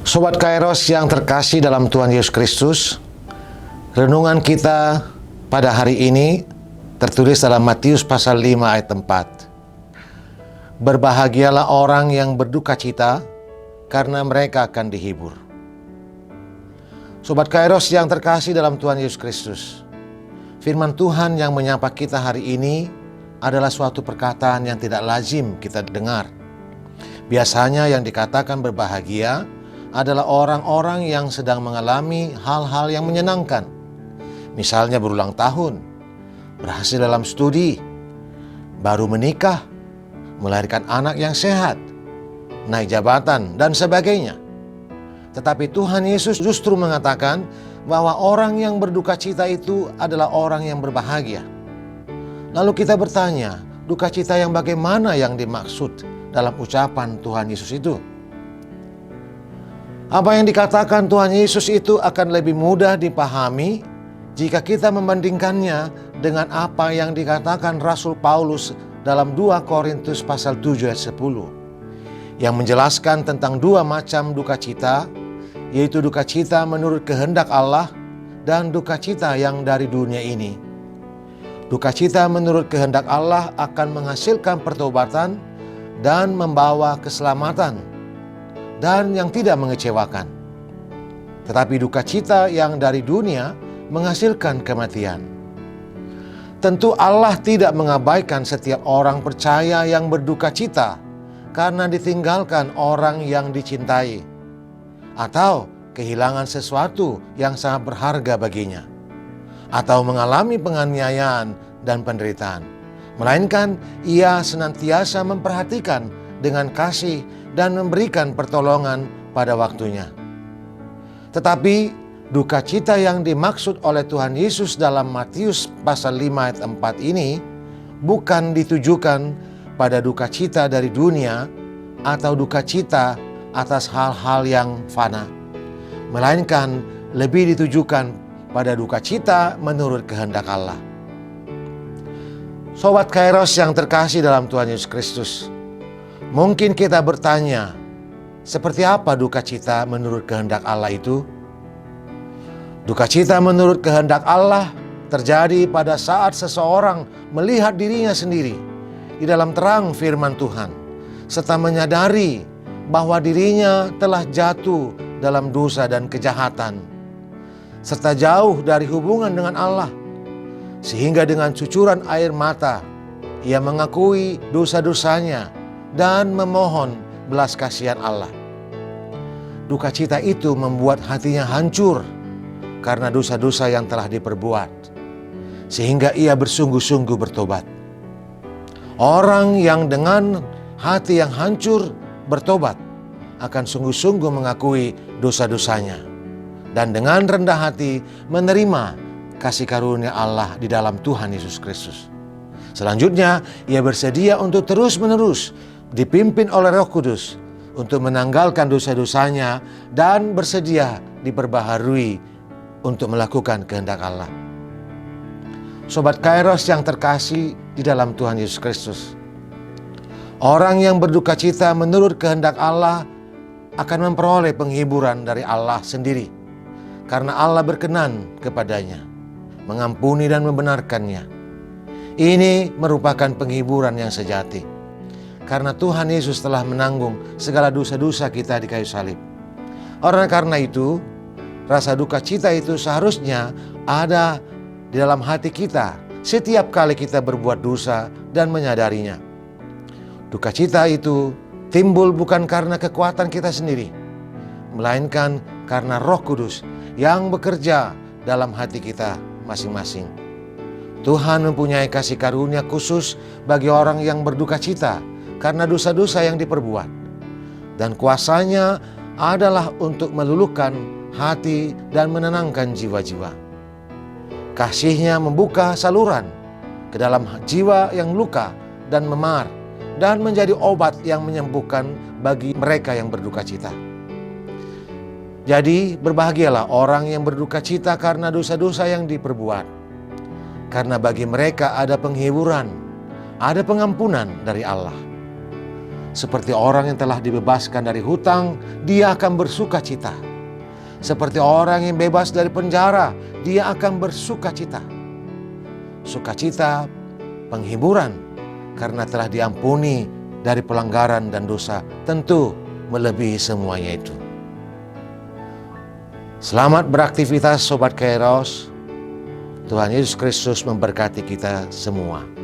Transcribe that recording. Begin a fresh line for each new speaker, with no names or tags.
Sobat Kairos yang terkasih dalam Tuhan Yesus Kristus, renungan kita pada hari ini tertulis dalam Matius pasal 5 ayat 4. Berbahagialah orang yang berduka cita, karena mereka akan dihibur. Sobat Kairos yang terkasih dalam Tuhan Yesus Kristus, firman Tuhan yang menyapa kita hari ini adalah suatu perkataan yang tidak lazim kita dengar. Biasanya yang dikatakan berbahagia adalah orang-orang yang sedang mengalami hal-hal yang menyenangkan. Misalnya berulang tahun, berhasil dalam studi, baru menikah, melahirkan anak yang sehat, naik jabatan, dan sebagainya. Tetapi Tuhan Yesus justru mengatakan bahwa orang yang berduka cita itu adalah orang yang berbahagia. Lalu kita bertanya, duka cita yang bagaimana yang dimaksud dalam ucapan Tuhan Yesus itu? Apa yang dikatakan Tuhan Yesus itu akan lebih mudah dipahami jika kita membandingkannya dengan apa yang dikatakan Rasul Paulus dalam 2 Korintus pasal 7 ayat 10, yang menjelaskan tentang dua macam duka cita, yaitu duka cita menurut kehendak Allah dan duka cita yang dari dunia ini. Duka cita menurut kehendak Allah akan menghasilkan pertobatan dan membawa keselamatan, dan yang tidak mengecewakan. Tetapi duka cita yang dari dunia menghasilkan kematian. Tentu Allah tidak mengabaikan setiap orang percaya yang berduka cita karena ditinggalkan orang yang dicintai, atau kehilangan sesuatu yang sangat berharga baginya, atau mengalami penganiayaan dan penderitaan. Melainkan ia senantiasa memperhatikan dengan kasih dan memberikan pertolongan pada waktunya. Tetapi duka cita yang dimaksud oleh Tuhan Yesus dalam Matius pasal 5 ayat 4 ini bukan ditujukan pada duka cita dari dunia atau duka cita atas hal-hal yang fana, melainkan lebih ditujukan pada duka cita menurut kehendak Allah. Sobat Kairos yang terkasih dalam Tuhan Yesus Kristus, mungkin kita bertanya, seperti apa duka cita menurut kehendak Allah itu? Duka cita menurut kehendak Allah terjadi pada saat seseorang melihat dirinya sendiri di dalam terang firman Tuhan, serta menyadari bahwa dirinya telah jatuh dalam dosa dan kejahatan, serta jauh dari hubungan dengan Allah, sehingga dengan cucuran air mata ia mengakui dosa-dosanya dan memohon belas kasihan Allah. Duka cita itu membuat hatinya hancur karena dosa-dosa yang telah diperbuat, sehingga ia bersungguh-sungguh bertobat. Orang yang dengan hati yang hancur bertobat akan sungguh-sungguh mengakui dosa-dosanya dan dengan rendah hati menerima kasih karunia Allah di dalam Tuhan Yesus Kristus. Selanjutnya, ia bersedia untuk terus-menerus dipimpin oleh Roh Kudus untuk menanggalkan dosa-dosanya dan bersedia diperbaharui untuk melakukan kehendak Allah. Sobat Kairos yang terkasih di dalam Tuhan Yesus Kristus, orang yang berduka cita menurut kehendak Allah akan memperoleh penghiburan dari Allah sendiri, karena Allah berkenan kepadanya, mengampuni dan membenarkannya. Ini merupakan penghiburan yang sejati, karena Tuhan Yesus telah menanggung segala dosa-dosa kita di kayu salib. Oleh karena itu, rasa duka cita itu seharusnya ada di dalam hati kita setiap kali kita berbuat dosa dan menyadarinya. Duka cita itu timbul bukan karena kekuatan kita sendiri, melainkan karena Roh Kudus yang bekerja dalam hati kita masing-masing. Tuhan mempunyai kasih karunia khusus bagi orang yang berduka cita karena dosa-dosa yang diperbuat, dan kuasanya adalah untuk meluluhkan hati dan menenangkan jiwa-jiwa. Kasih-Nya membuka saluran ke dalam jiwa yang luka dan memar, dan menjadi obat yang menyembuhkan bagi mereka yang berduka cita. Jadi berbahagialah orang yang berduka cita karena dosa-dosa yang diperbuat, karena bagi mereka ada penghiburan, ada pengampunan dari Allah. Seperti orang yang telah dibebaskan dari hutang, dia akan bersuka cita. Seperti orang yang bebas dari penjara, dia akan bersuka cita. Sukacita, penghiburan, karena telah diampuni dari pelanggaran dan dosa, tentu melebihi semuanya itu. Selamat beraktivitas Sobat Kairos. Tuhan Yesus Kristus memberkati kita semua.